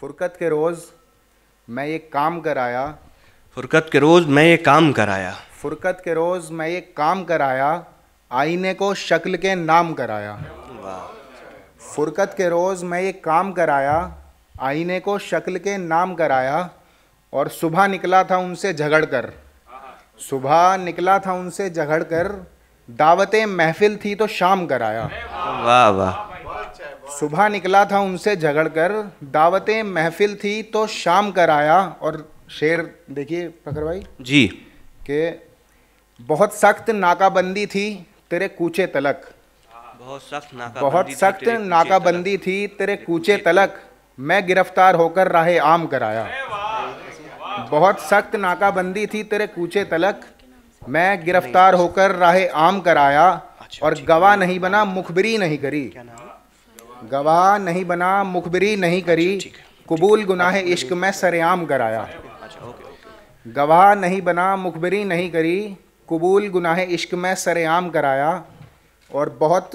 फुरकत के रोज़ मैं ये काम कराया, फुरकत के रोज़ मैं ये काम कराया, फुरकत के रोज़ मैं ये काम कराया, आईने को शक्ल के नाम कराया। फुरकत के रोज़ मैं ये काम कराया, आईने को शक्ल के नाम कराया, और सुबह निकला था उनसे झगड़ कर, सुबह निकला था उनसे झगड़ कर, दावतें महफिल थी तो शाम कराया। वाह वाह। सुबह निकला था उनसे झगड़ कर, दावतें महफिल थी तो शाम कराया। और शेर देखिए प्रखर भाई जी, कि बहुत सख्त नाकाबंदी थी तेरे कूचे तलक, बहुत सख्त नाकाबंदी थी तेरे कूचे तलक, मैं गिरफ्तार होकर राहे आम कराया। बहुत सख्त नाकाबंदी थी तेरे कूचे तलक, मैं गिरफ्तार होकर राहे आम कराया। और गवाह नहीं बना मुखबिरी नहीं करी, गवाह नहीं बना मुखबिरी नहीं करी, कबूल गुनाह इश्क में सरेआम कराया। गवाह नहीं बना मुखबिरी नहीं करी, कबूल गुनाह इश्क में सरेआम कराया। और बहुत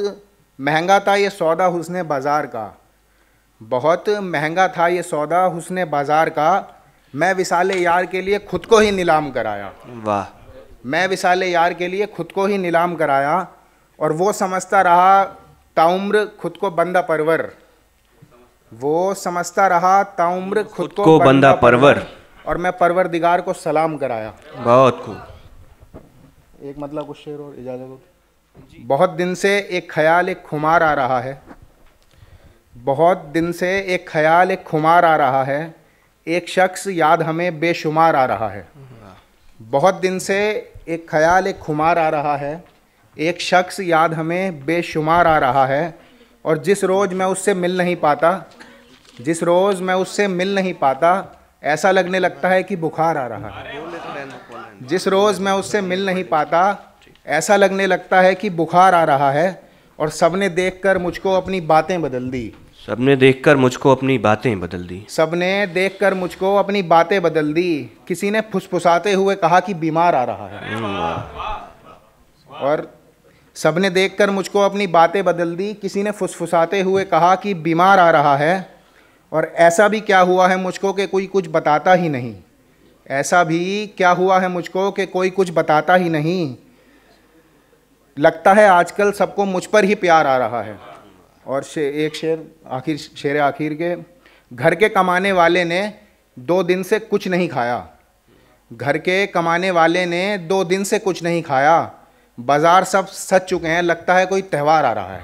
महंगा था ये सौदा हुस्ने बाज़ार का, बहुत महंगा था ये सौदा हुस्ने बाज़ार का, मैं विसाले यार के लिए खुद को ही नीलाम कराया। वाह। मैं विसाले यार के लिए खुद को ही नीलाम कराया। और वो समझता रहा ताउम्र खुद को बंदा परवर, वो समझता रहा ताउम्र खुद को बंदा परवर, और मैं परवरदिगार को सलाम कराया। बहुत खूब। एक मतलब कुछ शेर और इजाज़त हो। बहुत दिन से एक ख्याल एक खुमार आ रहा है, बहुत दिन से एक ख्याल एक खुमार आ रहा है, एक शख्स याद हमें बेशुमार आ रहा है। बहुत दिन से एक ख्याल एक खुमार आ रहा है, एक शख्स याद हमें बेशुमार आ रहा है। और जिस रोज़ मैं उससे मिल नहीं पाता, जिस रोज़ मैं उससे मिल नहीं पाता, ऐसा लगने लगता है कि बुखार आ रहा है। जिस रोज़ मैं उससे मिल नहीं पाता, ऐसा लगने लगता है कि बुखार आ रहा है। और सबने देखकर मुझको अपनी बातें बदल दी, सबने देखकर मुझको अपनी बातें बदल दी, सबने देखकर मुझको अपनी बातें बदल दी। किसी ने फुसफुसाते हुए कहा कि बीमार आ रहा है। और सबने देखकर मुझको अपनी बातें बदल दी, किसी ने फुसफुसाते हुए कहा कि बीमार आ रहा है। और ऐसा भी क्या हुआ है मुझको कि कोई कुछ बताता ही नहीं, ऐसा भी क्या हुआ है मुझको कि कोई कुछ बताता ही नहीं। लगता है आजकल सबको मुझ पर ही प्यार आ रहा है। और एक शेर आखिर के, घर के कमाने वाले ने 2 दिन से कुछ नहीं खाया, घर के कमाने वाले ने 2 दिन से कुछ नहीं खाया, बाजार सब सज चुके हैं, लगता है कोई त्यौहार आ रहा है।